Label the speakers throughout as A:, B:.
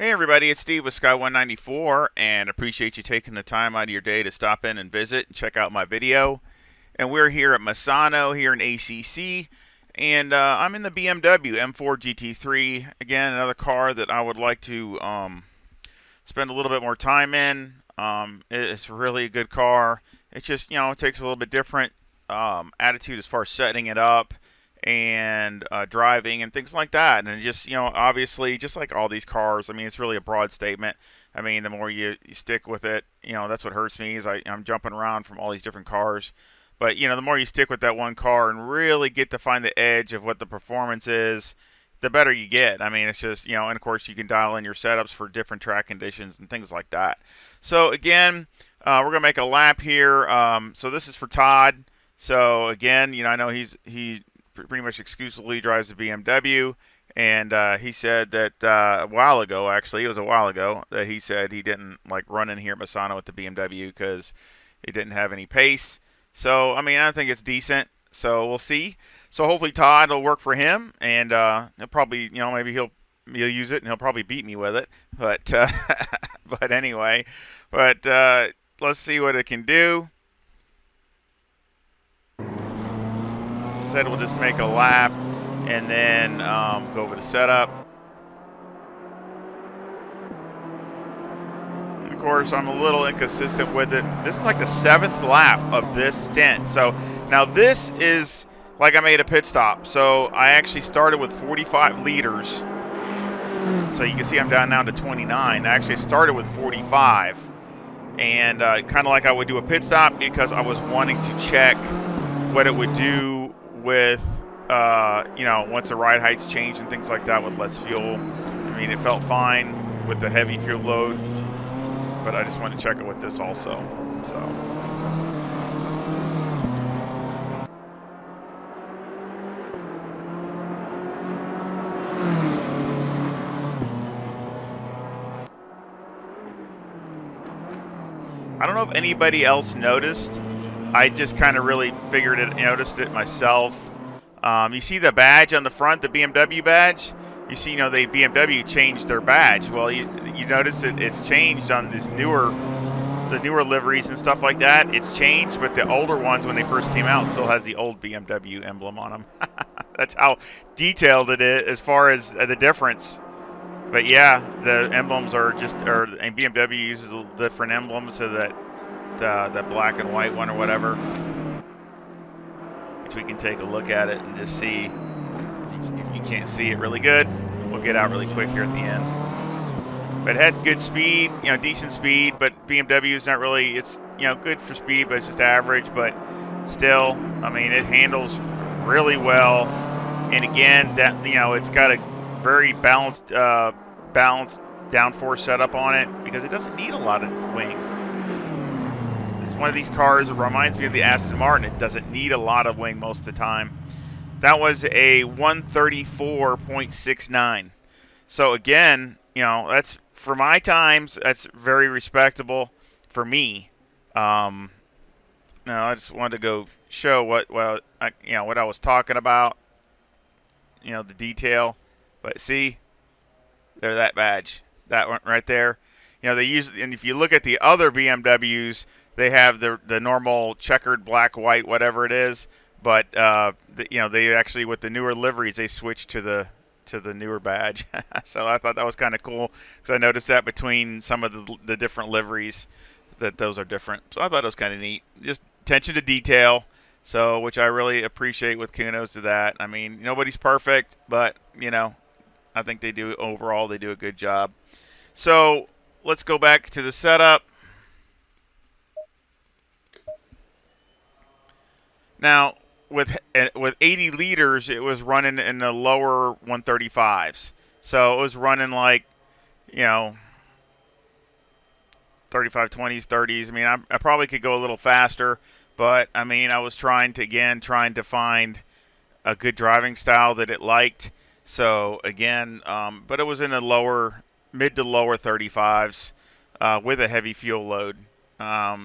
A: Hey everybody, it's Steve with Sky194 and appreciate you taking the time out of your day to stop in and visit and check out my video. And we're here at Misano here in ACC, and I'm in the BMW M4 GT3. Again, another car that I would like to spend a little bit more time in. It's really a good car. It's just, it takes a little bit different attitude as far as setting it up and driving and things like that. And just, obviously, just like all these cars, I mean, it's really a broad statement. I mean, the more you stick with it, that's what hurts me is I'm jumping around from all these different cars. But, the more you stick with that one car and really get to find the edge of what the performance is, the better you get. I mean, it's just, and of course you can dial in your setups for different track conditions and things like that. So again, we're going to make a lap here. So this is for Todd. So again, I know he pretty much exclusively drives the BMW, and he said that a while ago, actually, it was a while ago, that he said he didn't like run in here at Misano with the BMW because he didn't have any pace. So, I mean, I think it's decent. So we'll see. So hopefully Todd will work for him, and he'll probably, maybe he'll use it, and he'll probably beat me with it. But but anyway, but let's see what it can do. Said we'll just make a lap and then go over the setup. And of course, I'm a little inconsistent with it. This is like the 7th lap of this stint. So now this is like I made a pit stop. So I actually started with 45 liters. So you can see I'm down now to 29. I actually started with 45. And kind of like I would do a pit stop because I was wanting to check what it would do with, once the ride heights change and things like that with less fuel. I mean, it felt fine with the heavy fuel load, but I just wanted to check it with this also. So. I don't know if anybody else noticed. I just kind of really noticed it myself. You see the badge on the front, the BMW badge? You see, the BMW changed their badge. Well, you notice that it's changed on the newer liveries and stuff like that. It's changed, but the older ones, when they first came out, still has the old BMW emblem on them. That's how detailed it is as far as the difference. But yeah, the emblems and BMW uses different emblems so that that black and white one or whatever, which we can take a look at it and just see if you can't see it really good. We'll get out really quick here at the end. But it had good speed, decent speed, but BMW is not really, it's, good for speed, but it's just average. But still, I mean, it handles really well. And again, that, it's got a very balanced downforce setup on it because it doesn't need a lot of wing. It's one of these cars that reminds me of the Aston Martin. It doesn't need a lot of wing most of the time. That was a 134.69. So again, that's for my times. That's very respectable for me. Now I just wanted to go show what I was talking about. The detail. But see, there's that badge, that one right there. They use, and if you look at the other BMWs, they have the normal checkered black, white, whatever it is. But they actually, with the newer liveries, they switched to the newer badge. So I thought that was kind of cool because I noticed that between some of the different liveries that those are different. So I thought it was kind of neat. Just attention to detail. So, which I really appreciate with kudos to that. I mean, nobody's perfect, but I think they do a good job. So let's go back to the setup. Now, with 80 liters, it was running in the lower 135s. So it was running like, 35, 20s, 30s. I mean, I probably could go a little faster, but I mean, I was trying to find a good driving style that it liked. So again, but it was in the mid to lower 35s with a heavy fuel load.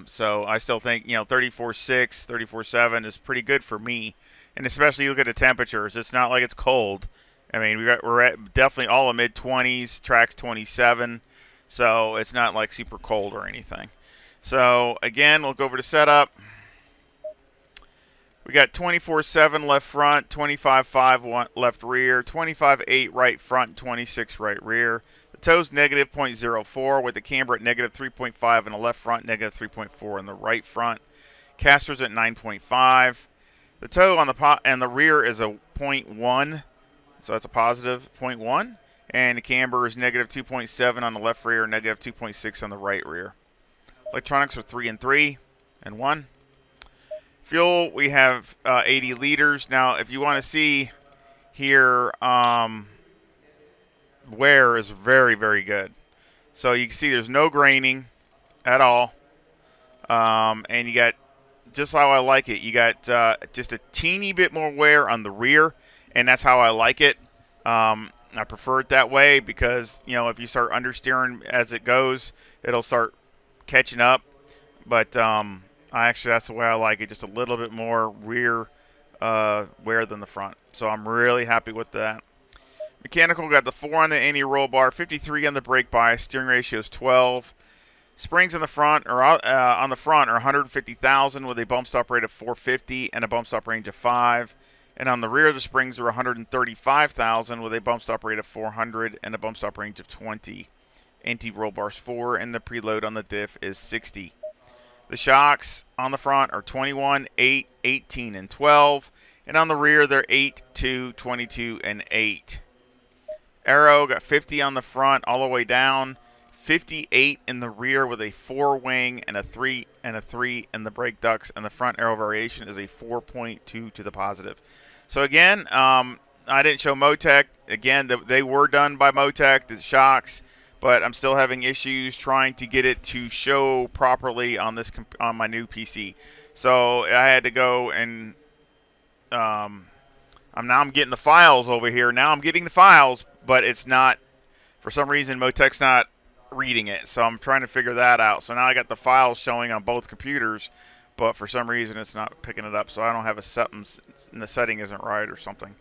A: So I still think, 34.6, 34.7 is pretty good for me. And especially look at the temperatures. It's not like it's cold. I mean, we're at definitely all the mid 20s. Track's 27, so it's not like super cold or anything. So again, we'll go over to setup. We got 24/7 left front, 25/5 left rear, 25/8 right front, 26 right rear. The toe's negative 0.04 with the camber at negative 3.5 in the left front, negative 3.4 in the right front. Caster's at 9.5. The toe on the rear is a 0.1, so that's a positive 0.1. And the camber is negative 2.7 on the left rear, negative 2.6 on the right rear. Electronics are 3 and 3 and 1. Fuel, we have 80 liters. Now, if you want to see here, wear is very, very good. So you can see there's no graining at all. And you got, just how I like it, you got just a teeny bit more wear on the rear, and that's how I like it. I prefer it that way because, you know, if you start understeering as it goes, it'll start catching up. But that's the way I like it, just a little bit more rear wear than the front. So I'm really happy with that. Mechanical, got the 4 on the anti-roll bar, 53 on the brake bias, steering ratio is 12. Springs on the front are 150,000 with a bump stop rate of 450 and a bump stop range of 5. And on the rear, the springs are 135,000 with a bump stop rate of 400 and a bump stop range of 20. Anti-roll bars 4 and the preload on the diff is 60. The shocks on the front are 21, 8, 18, and 12. And on the rear, they're 8, 2, 22, and 8. Aero got 50 on the front all the way down. 58 in the rear with a 4 wing and a 3 in the brake ducts, and the front aero variation is a 4.2 to the positive. So again, I didn't show Motec. Again, they were done by Motec, the shocks, but I'm still having issues trying to get it to show properly on my new PC. So I had to go and I'm getting the files over here. Now I'm getting the files, but it's not, for some reason, Motec's not reading it, so I'm trying to figure that out. So now I got the files showing on both computers, but for some reason it's not picking it up, so I don't have a setting, and the setting isn't right or something.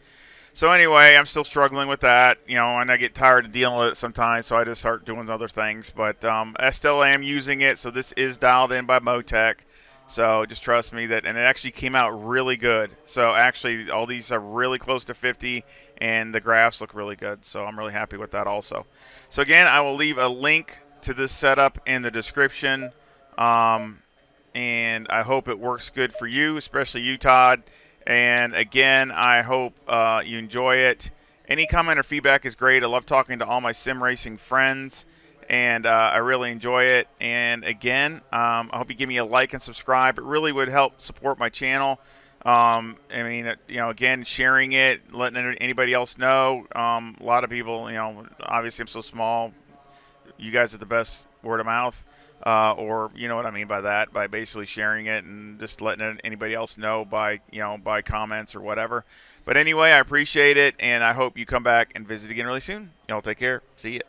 A: So anyway, I'm still struggling with that, you know, and I get tired of dealing with it sometimes, so I just start doing other things. But I still am using it, so this is dialed in by Motec. So just trust me that, and it actually came out really good. So actually, all these are really close to 50, and the graphs look really good. So I'm really happy with that also. So again, I will leave a link to this setup in the description, and I hope it works good for you, especially you, Todd. And again, I hope you enjoy it. Any comment or feedback is great. I love talking to all my sim racing friends, and I really enjoy it. And again, I hope you give me a like and subscribe. It really would help support my channel. I mean, you know, again, sharing it, letting anybody else know. A lot of people, you know, obviously I'm so small. You guys are the best word of mouth, or you know what I mean by that, by basically sharing it and just letting anybody else know by, you know, by comments or whatever. But anyway, I appreciate it, and I hope you come back and visit again really soon. Y'all take care. See ya.